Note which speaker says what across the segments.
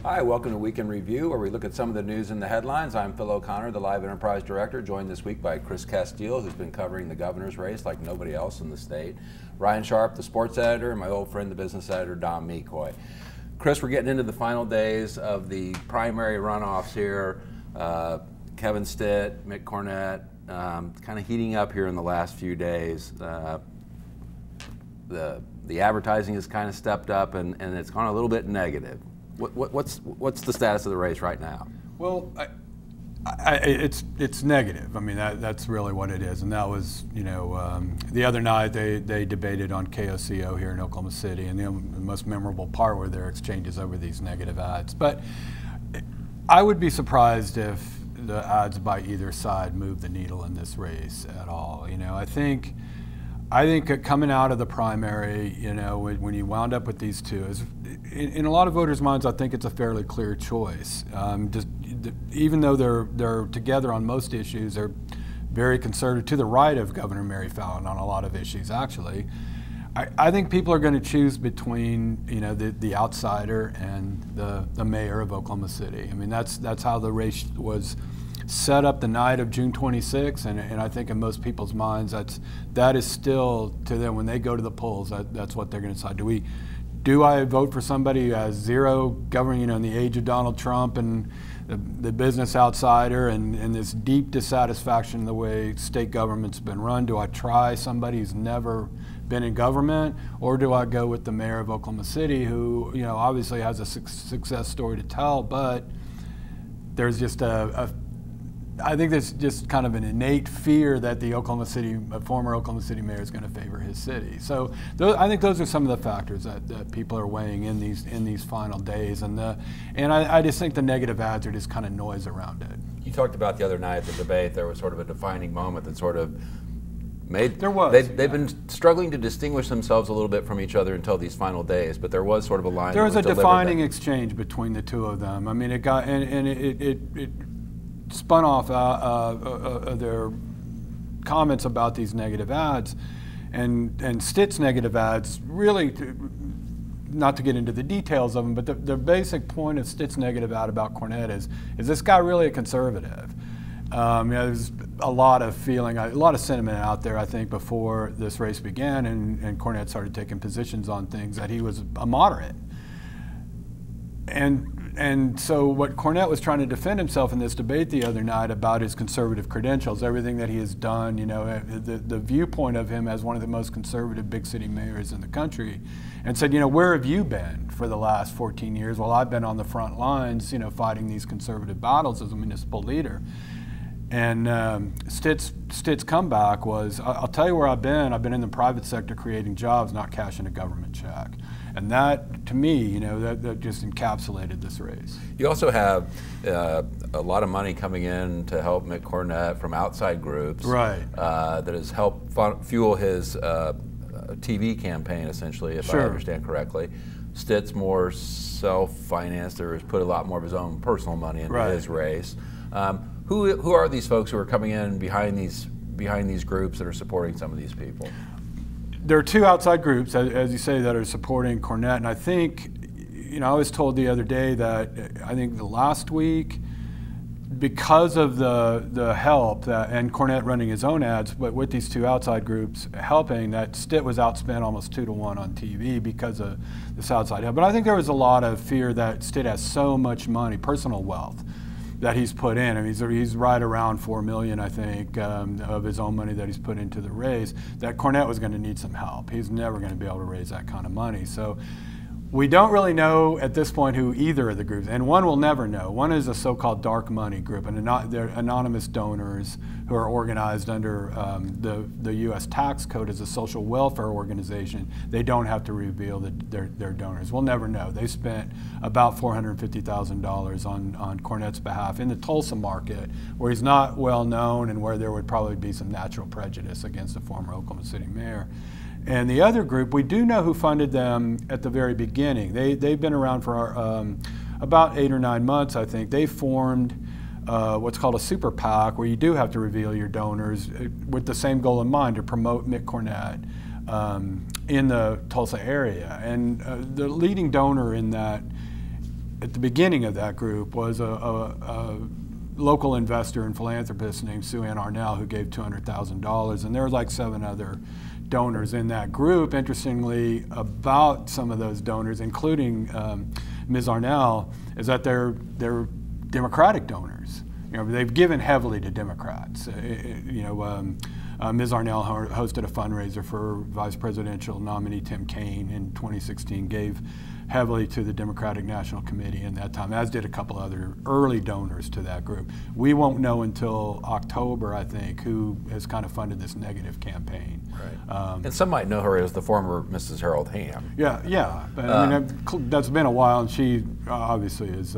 Speaker 1: Hi, welcome to Weekend Review, where we look at some of the news in the headlines. I'm Phil O'Connor, the Live Enterprise Director, joined this week by Chris Casteel, who's been covering the governor's race like nobody else in the state, Ryan Sharp, the sports editor, and my old friend, the business editor, Don Mecoy. Chris, we're getting into the final days of the primary runoffs here. Kevin Stitt, Mick Cornett, kind of heating up here in the last few days. The advertising has kind of stepped up, and it's gone a little bit negative. What's the status of the race right now?
Speaker 2: Well, it's negative. I mean, that's really what it is. And that was, the other night they debated on KOCO here in Oklahoma City, and the most memorable part were their exchanges over these negative ads. But I would be surprised if the ads by either side move the needle in this race at all. I think coming out of the primary, when you wound up with these two, in a lot of voters' minds, I think it's a fairly clear choice. Even though they're together on most issues, they're very conservative, to the right of Governor Mary Fallin on a lot of issues, actually. I think people are going to choose between, the outsider and the mayor of Oklahoma City. I mean, that's how the race was set up the night of June 26th, and I think in most people's minds, that is still, to them, when they go to the polls, that's what they're going to decide. Do I vote for somebody who has zero government, in the age of Donald Trump and the business outsider and this deep dissatisfaction in the way state government's been run? Do I try somebody who's never been in government, or do I go with the mayor of Oklahoma City, who obviously has a success story to tell, but there's just I think there's just kind of an innate fear that the former Oklahoma City mayor is going to favor his city. So I think those are some of the factors that people are weighing in these final days, and I just think the negative ads are just kind of noise around it.
Speaker 1: You talked about the other night at the debate, there was sort of a defining moment that sort of made.
Speaker 2: There was.
Speaker 1: They've been struggling to distinguish themselves a little bit from each other until these final days, but there was sort of a line.
Speaker 2: There was a defining exchange between the two of them. I mean, it got and it spun off their comments about these negative ads, and Stitt's negative ads really, not to get into the details of them, but the basic point of Stitt's negative ad about Cornett is this guy really a conservative? There's a lot of feeling, a lot of sentiment out there, I think, before this race began, and Cornett started taking positions on things, that he was a moderate. And so what Cornett was trying to defend himself in this debate the other night about his conservative credentials, everything that he has done, the viewpoint of him as one of the most conservative big city mayors in the country, and said, where have you been for the last 14 years? Well, I've been on the front lines, fighting these conservative battles as a municipal leader. And Stitt's comeback was, I'll tell you where I've been. I've been in the private sector creating jobs, not cashing a government check. And that, to me, that just encapsulated this race.
Speaker 1: You also have a lot of money coming in to help Mick Cornett from outside groups.
Speaker 2: Right.
Speaker 1: That has helped fuel his TV campaign, essentially, if I understand correctly. Stitt's more self-financed, or has put a lot more of his own personal money into his race. Who are these folks who are coming in behind these groups that are supporting some of these people?
Speaker 2: There are two outside groups, as you say, that are supporting Cornett, and I think, I was told the other day that I think the last week, because of the help and Cornett running his own ads, but with these two outside groups helping, that Stitt was outspent almost 2-to-1 on TV because of this outside help. But I think there was a lot of fear that Stitt has so much money, personal wealth, that he's put in. I mean, he's right around $4 million, I think, of his own money that he's put into the race, that Cornett was going to need some help. He's never going to be able to raise that kind of money. So we don't really know at this point who either of the groups, and one will never know. One is a so-called dark money group, and they're anonymous donors who are organized under the U.S. tax code as a social welfare organization. They don't have to reveal their donors. We'll never know. They spent about $450,000 on Cornett's behalf in the Tulsa market, where he's not well known and where there would probably be some natural prejudice against the former Oklahoma City mayor. And the other group, we do know who funded them at the very beginning. They've been around for about 8 or 9 months, I think. They formed what's called a super PAC, where you do have to reveal your donors with the same goal in mind, to promote Mick Cornett in the Tulsa area. And the leading donor in that at the beginning of that group was a local investor and philanthropist named Sue Ann Arnell, who gave $200,000, and there were like 7 other donors in that group. Interestingly, about some of those donors, including Ms. Arnell, is that they're Democratic donors. You know, they've given heavily to Democrats. Ms. Arnell hosted a fundraiser for vice presidential nominee Tim Kaine in 2016, gave heavily to the Democratic National Committee in that time, as did a couple other early donors to that group. We won't know until October, I think, who has kind of funded this negative campaign.
Speaker 1: Right. And some might know her as the former Mrs. Harold Hamm.
Speaker 2: Yeah. But I mean, that's been a while, and she obviously is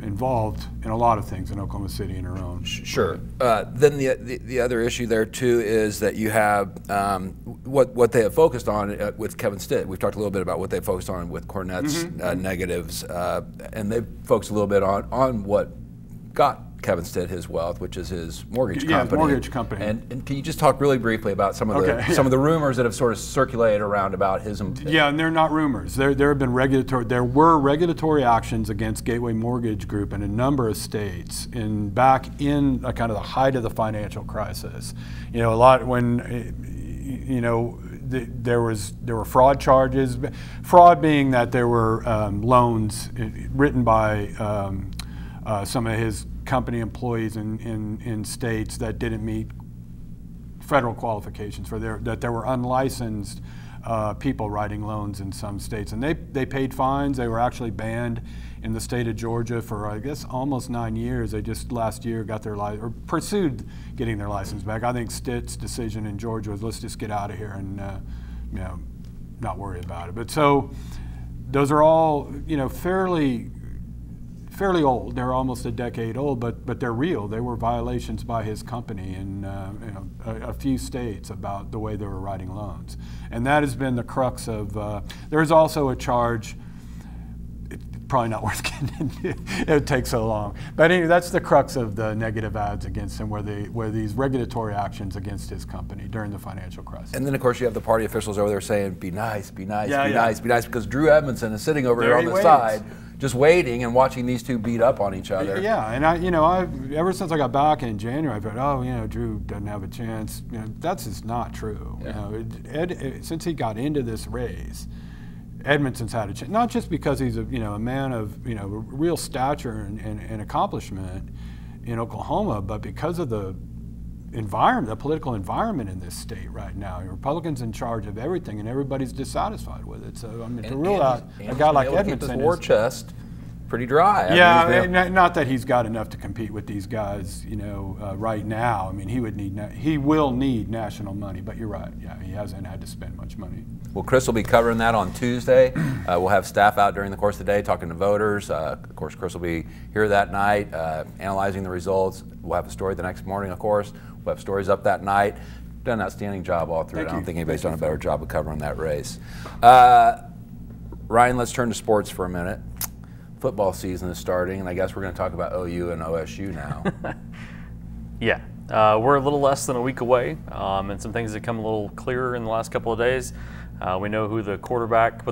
Speaker 2: involved in a lot of things in Oklahoma City in her own.
Speaker 1: Sure. Then the other issue there too is that you have what they have focused on with Kevin Stitt. We've talked a little bit about what they focused on with Cornett's negatives, and they focused a little bit on what got Kevin Stitt his wealth, which is his mortgage company.
Speaker 2: Yeah, mortgage company.
Speaker 1: And can you just talk really briefly about some of the rumors that have sort of circulated around about his?
Speaker 2: Yeah, and they're not rumors. There were regulatory actions against Gateway Mortgage Group in a number of states back in kind of the height of the financial crisis. You know, a lot when there were fraud charges. Fraud being that there were loans written by some of his company employees in states that didn't meet federal qualifications that there were unlicensed people writing loans in some states, and they paid fines. They were actually banned in the state of Georgia for, I guess, almost 9 years. They just last year got their license, or pursued getting their license back. I think Stitt's decision in Georgia was, let's just get out of here and not worry about it. But so those are all fairly old. They're almost a decade old, but they're real. They were violations by his company in a few states about the way they were writing loans, and that has been the crux of. There is also a charge. It's probably not worth getting into. It would take so long, but anyway, that's the crux of the negative ads against him, where these regulatory actions against his company during the financial crisis.
Speaker 1: And then, of course, you have the party officials over there saying, "Be nice, be nice, nice, be nice," because Drew Edmondson is sitting over here on the side, just waiting and watching these two beat up on each other.
Speaker 2: Yeah, and I've ever since I got back in January, I've thought, Drew doesn't have a chance. That's just not true. Yeah. Since he got into this race, Edmondson's had a chance. Not just because he's a man of real stature and accomplishment in Oklahoma, but because of the environment, the political environment in this state right now. Republicans in charge of everything, and everybody's dissatisfied with it. So I mean, to rule out a guy like Edmondson,
Speaker 1: his war chest pretty dry.
Speaker 2: Yeah, not that he's got enough to compete with these guys, right now. I mean, he will need national money. But you're right. Yeah, he hasn't had to spend much money.
Speaker 1: Well, Chris will be covering that on Tuesday. We'll have staff out during the course of the day talking to voters. Of course, Chris will be here that night analyzing the results. We'll have a story the next morning, of course. We'll have stories up that night. Done an outstanding job all through it. I don't think anybody's done a better job of covering that race. Ryan, let's turn to sports for a minute. Football season is starting, and I guess we're going to talk about OU and OSU now.
Speaker 3: Yeah, we're a little less than a week away, and some things have come a little clearer in the last couple of days. We know what the quarterback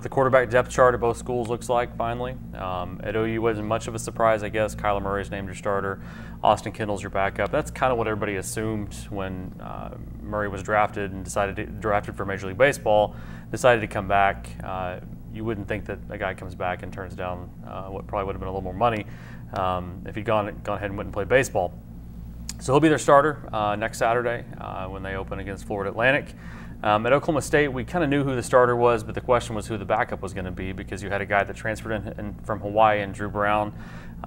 Speaker 3: depth chart at both schools looks like finally. At OU wasn't much of a surprise, I guess. Kyler Murray's named your starter. Austin Kendall's your backup. That's kind of what everybody assumed when Murray was drafted and drafted for Major League Baseball, decided to come back. You wouldn't think that a guy comes back and turns down what probably would have been a little more money if he'd gone ahead and went and played baseball. So he'll be their starter next Saturday when they open against Florida Atlantic. At Oklahoma State, we kind of knew who the starter was, but the question was who the backup was going to be, because you had a guy that transferred in from Hawaii and Drew Brown,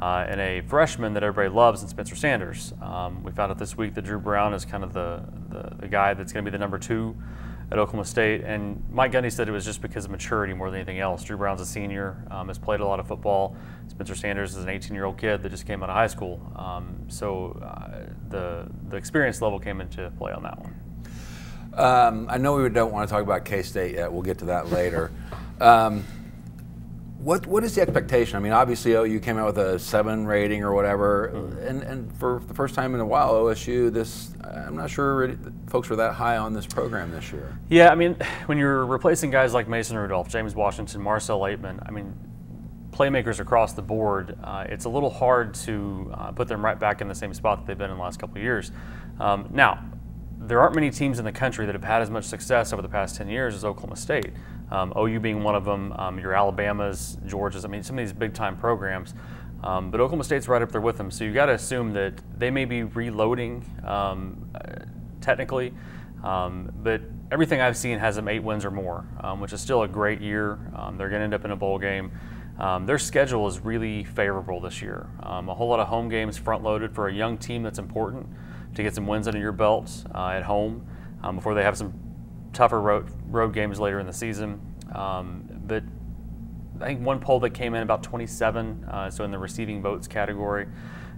Speaker 3: and a freshman that everybody loves in Spencer Sanders. We found out this week that Drew Brown is kind of the guy that's going to be the number 2 at Oklahoma State, and Mike Gundy said it was just because of maturity more than anything else. Drew Brown's a senior, has played a lot of football. Spencer Sanders is an 18-year-old kid that just came out of high school. So the experience level came into play on that one.
Speaker 1: I know we don't want to talk about K-State yet. We'll get to that later. What is the expectation? I mean, obviously OU came out with a 7 rating or whatever, and for the first time in a while, OSU, I'm not sure folks were that high on this program this year.
Speaker 3: Yeah, I mean, when you're replacing guys like Mason Rudolph, James Washington, Marcel Aitman, I mean, playmakers across the board, it's a little hard to put them right back in the same spot that they've been in the last couple of years. Now, there aren't many teams in the country that have had as much success over the past 10 years as Oklahoma State. OU being one of them, your Alabamas, Georgias, I mean, some of these big-time programs. But Oklahoma State's right up there with them, so you got to assume that they may be reloading technically, but everything I've seen has them 8 wins or more, which is still a great year. They're going to end up in a bowl game. Their schedule is really favorable this year. A whole lot of home games front-loaded for a young team. That's important to get some wins under your belt at home before they have some tougher road games later in the season. But I think one poll that came in about 27, so in the receiving votes category.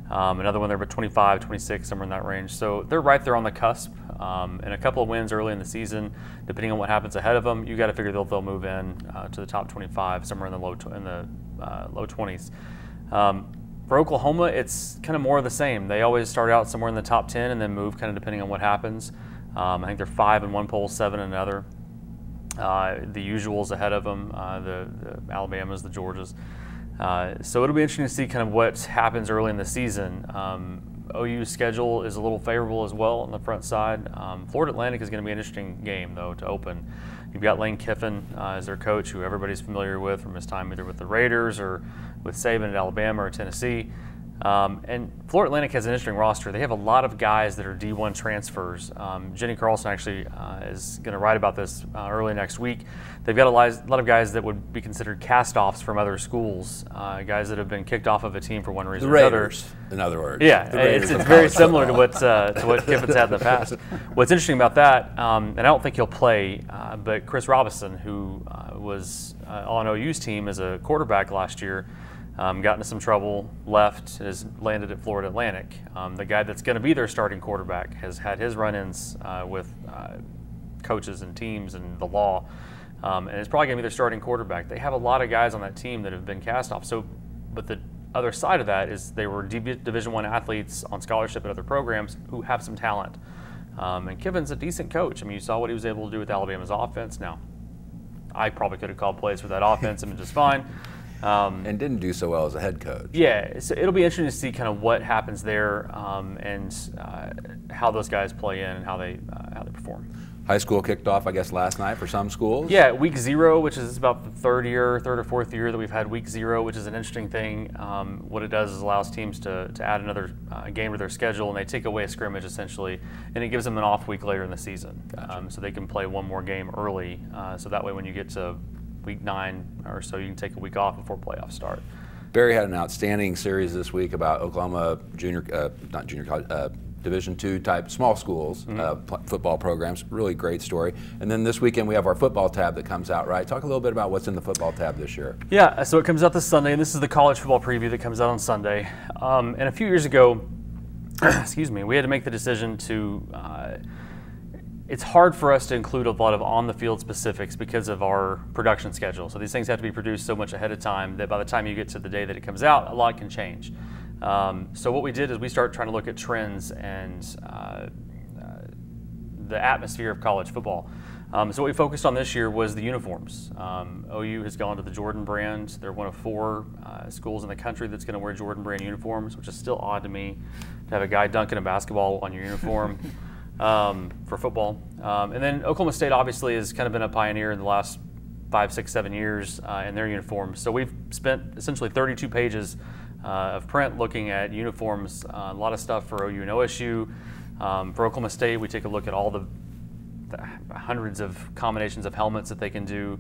Speaker 3: Another one there about 25, 26, somewhere in that range. So they're right there on the cusp. And a couple of wins early in the season, depending on what happens ahead of them, you got to figure they'll move in to the top 25, somewhere in the low 20s. For Oklahoma, it's kind of more of the same. They always start out somewhere in the top 10 and then move kind of depending on what happens. I think they're 5 in one poll, 7 in another. The usuals ahead of them, the Alabamas, the Georgias. So it'll be interesting to see kind of what happens early in the season. OU's schedule is a little favorable as well on the front side. Florida Atlantic is going to be an interesting game, though, to open. You've got Lane Kiffin as their coach, who everybody's familiar with from his time either with the Raiders or with Saban at Alabama or Tennessee. And Florida Atlantic has an interesting roster. They have a lot of guys that are D1 transfers. Jenny Carlson actually is going to write about this early next week. They've got a lot of guys that would be considered cast-offs from other schools, guys that have been kicked off of a team for one reason or another.
Speaker 1: In other words.
Speaker 3: Yeah, it's very similar to what Kiffin's had in the past. What's interesting about that, and I don't think he'll play, but Chris Robinson, who was on OU's team as a quarterback last year, got into some trouble, left, has landed at Florida Atlantic. The guy that's going to be their starting quarterback has had his run-ins with coaches and teams and the law, and is probably going to be their starting quarterback. They have a lot of guys on that team that have been cast off. So, but the other side of that is they were Division I athletes on scholarship at other programs who have some talent. And Kiffin's a decent coach. I mean, you saw what he was able to do with Alabama's offense. Now, I probably could have called plays for that offense and been just fine.
Speaker 1: And didn't do so well as a head coach.
Speaker 3: Yeah, so it'll be interesting to see kind of what happens there and how those guys play in and how they perform.
Speaker 1: High school kicked off, I guess, last night for some schools.
Speaker 3: Yeah, week 0, which is about the third or fourth year that we've had week 0, which is an interesting thing. What it does is allows teams to add another game to their schedule, and they take away a scrimmage essentially, and it gives them an off week later in the season. Gotcha. So they can play one more game early. So that way, when you get to week 9 or so, you can take a week off before playoffs start.
Speaker 1: Barry had an outstanding series this week about Oklahoma Division II type small schools, football programs. Really great story. And then this weekend we have our football tab that comes out, right? Talk a little bit about what's in the football tab this year.
Speaker 3: Yeah, so it comes out this Sunday, and this is the college football preview that comes out on Sunday. And a few years ago, excuse me, we had to make the decision to it's hard for us to include a lot of on-the-field specifics because of our production schedule. So these things have to be produced so much ahead of time that by the time you get to the day that it comes out, a lot can change. So what we did is we started trying to look at trends and the atmosphere of college football. So what we focused on this year was the uniforms. OU has gone to the Jordan brand. They're one of 4 schools in the country that's going to wear Jordan brand uniforms, which is still odd to me to have a guy dunking a basketball on your uniform. For football. And then Oklahoma State obviously has kind of been a pioneer in the last 5, 6, 7 years in their uniforms. So we've spent essentially 32 pages of print looking at uniforms, a lot of stuff for OU and OSU. For Oklahoma State, we take a look at all the hundreds of combinations of helmets that they can do.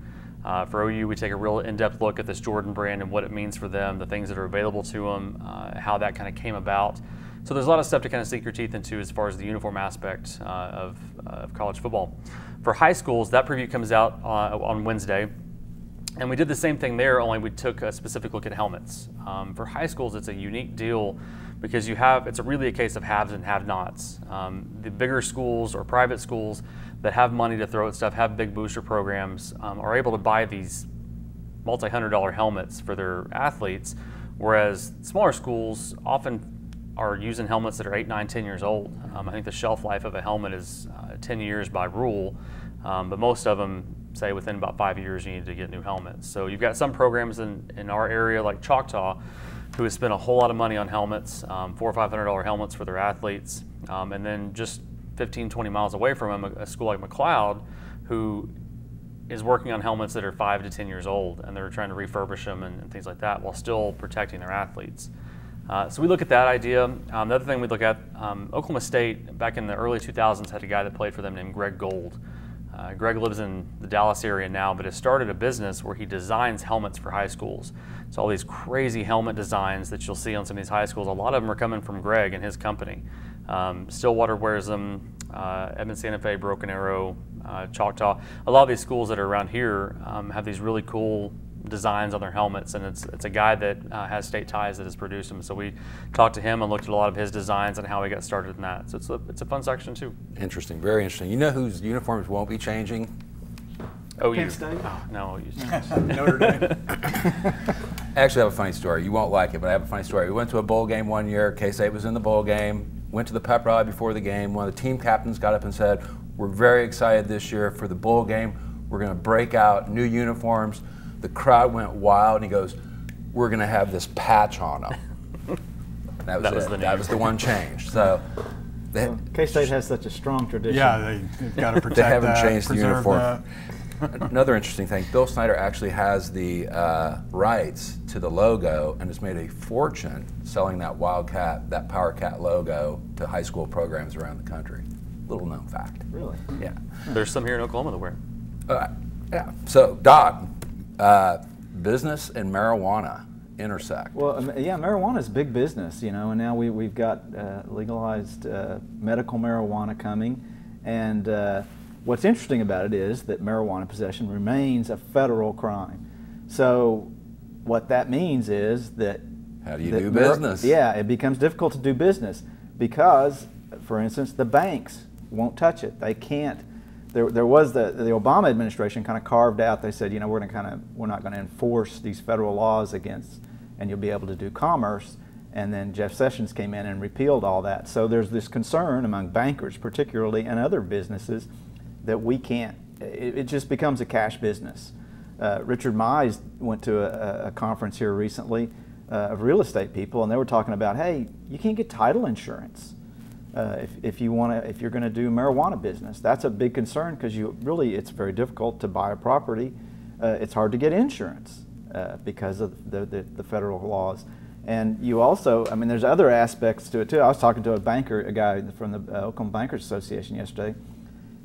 Speaker 3: For OU, we take a real in-depth look at this Jordan brand and what it means for them, the things that are available to them, how that kind of came about. So there's a lot of stuff to kind of sink your teeth into as far as the uniform aspect of college football. For high schools, that preview comes out on Wednesday. And we did the same thing there, only we took a specific look at helmets. For high schools, it's a unique deal because it's really a case of haves and have-nots. The bigger schools or private schools that have money to throw at stuff, have big booster programs, are able to buy these multi-$100 helmets for their athletes, whereas smaller schools often are using helmets that are 8, 9, 10 years old. I think the shelf life of a helmet is 10 years by rule, but most of them say within about 5 years you need to get new helmets. So you've got some programs in our area like Choctaw who has spent a whole lot of money on helmets, $400 or $500 helmets for their athletes. And then just 15, 20 miles away from them, a school like McLeod, who is working on helmets that are 5 to 10 years old, and they're trying to refurbish them and things like that while still protecting their athletes. So we look at that idea. The other thing we look at, Oklahoma State back in the early 2000s had a guy that played for them named Greg Gold. Greg lives in the Dallas area now, but has started a business where he designs helmets for high schools. So all these crazy helmet designs that you'll see on some of these high schools, a lot of them are coming from Greg and his company. Stillwater wears them, Edmond Santa Fe, Broken Arrow, Choctaw. A lot of these schools that are around here have these really cool designs on their helmets, and it's a guy that has state ties that has produced them. So we talked to him and looked at a lot of his designs and how he got started in that. So it's a fun section too.
Speaker 1: Interesting, very interesting. You know whose uniforms won't be changing?
Speaker 3: OU.
Speaker 4: State?
Speaker 3: Oh, no, OU.
Speaker 2: Notre Dame.
Speaker 1: I actually have a funny story. You won't like it, but I have a funny story. We went to a bowl game one year. K-State was in the bowl game. Went to the pep rally before the game. One of the team captains got up and said, "We're very excited this year for the bowl game. We're going to break out new uniforms." The crowd went wild, and he goes, "We're going to have this patch on them." That was it. That was the one change. So
Speaker 4: K-State has such a strong tradition.
Speaker 2: Yeah, they've got to protect
Speaker 1: they haven't
Speaker 2: that,
Speaker 1: changed the
Speaker 2: preserve
Speaker 1: uniform.
Speaker 2: that.
Speaker 1: Another interesting thing, Bill Snyder actually has the rights to the logo and has made a fortune selling that Wildcat, that Power Cat logo to high school programs around the country. Little known fact.
Speaker 4: Really?
Speaker 1: Yeah.
Speaker 3: There's some here in Oklahoma that wear it.
Speaker 1: Yeah. So, Doc, business and marijuana intersect.
Speaker 4: Well, yeah, marijuana is big business, you know, and now we've got legalized medical marijuana coming, and what's interesting about it is that marijuana possession remains a federal crime. So what that means is that
Speaker 1: how do you do business?
Speaker 4: Yeah, it becomes difficult to do business because, for instance, the banks won't touch it. They can't. There was the Obama administration kind of carved out. They said, you know, we're not going to enforce these federal laws against, and you'll be able to do commerce. And then Jeff Sessions came in and repealed all that. So there's this concern among bankers, particularly, and other businesses, that we can't. It just becomes a cash business. Richard Mize went to a conference here recently of real estate people, and they were talking about, hey, you can't get title insurance. If you're going to do marijuana business, that's a big concern because it's very difficult to buy a property. It's hard to get insurance because of the federal laws. And you also, I mean, there's other aspects to it too. I was talking to a banker, a guy from the Oklahoma Bankers Association yesterday,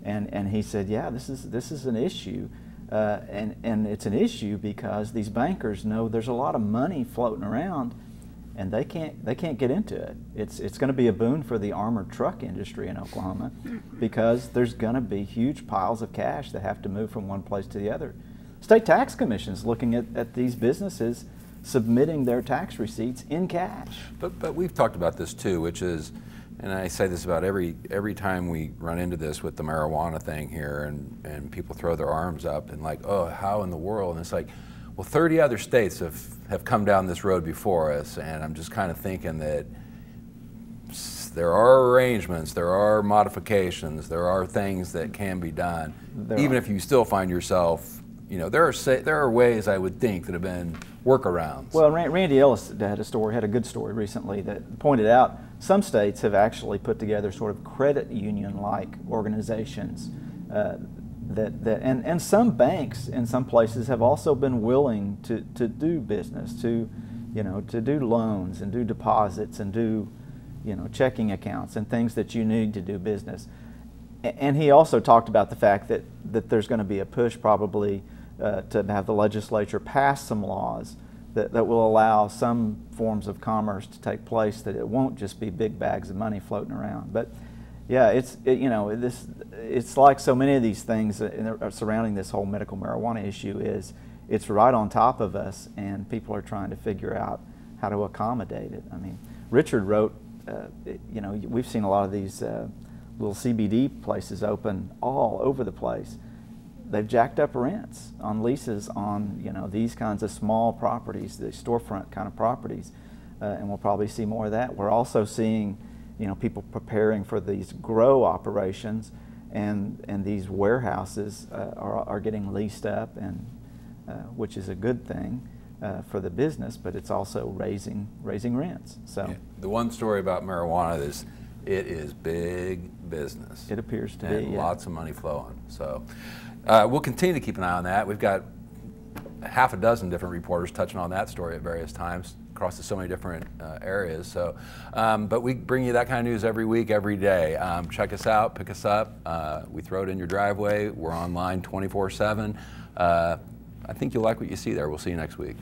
Speaker 4: and he said, yeah, this is an issue, and it's an issue because these bankers know there's a lot of money floating around, and they can't get into it. It's going to be a boon for the armored truck industry in Oklahoma because there's going to be huge piles of cash that have to move from one place to the other. State tax commissions looking at these businesses submitting their tax receipts in cash.
Speaker 1: But we've talked about this too, which is, and I say this about every time we run into this with the marijuana thing here, and people throw their arms up and like, oh, how in the world? And it's like, well, 30 other states have come down this road before us, and I'm just kind of thinking that there are arrangements, there are modifications, there are things that can be done, even if you still find yourself, you know, there are ways I would think that have been workarounds.
Speaker 4: Well, Randy Ellis had a good story recently that pointed out some states have actually put together sort of credit union-like organizations and some banks in some places have also been willing to do business, to do loans and do deposits and do, checking accounts and things that you need to do business. And he also talked about the fact that there's going to be a push probably to have the legislature pass some laws that will allow some forms of commerce to take place, that it won't just be big bags of money floating around. But yeah, it's like so many of these things surrounding this whole medical marijuana issue it's right on top of us, and people are trying to figure out how to accommodate it. I mean, Richard wrote, we've seen a lot of these little CBD places open all over the place. They've jacked up rents on leases on these kinds of small properties, the storefront kind of properties, and we'll probably see more of that. We're also seeing people preparing for these grow operations, and these warehouses are getting leased up, and which is a good thing for the business, but it's also raising rents. So
Speaker 1: yeah. The one story about marijuana is it is big business.
Speaker 4: It appears to
Speaker 1: and
Speaker 4: be, yeah.
Speaker 1: Lots of money flowing. So we'll continue to keep an eye on that. We've got half a dozen different reporters touching on that story at various times across so many different areas. So, but we bring you that kind of news every week, every day. Check us out, pick us up. We throw it in your driveway. We're online 24/7. I think you'll like what you see there. We'll see you next week.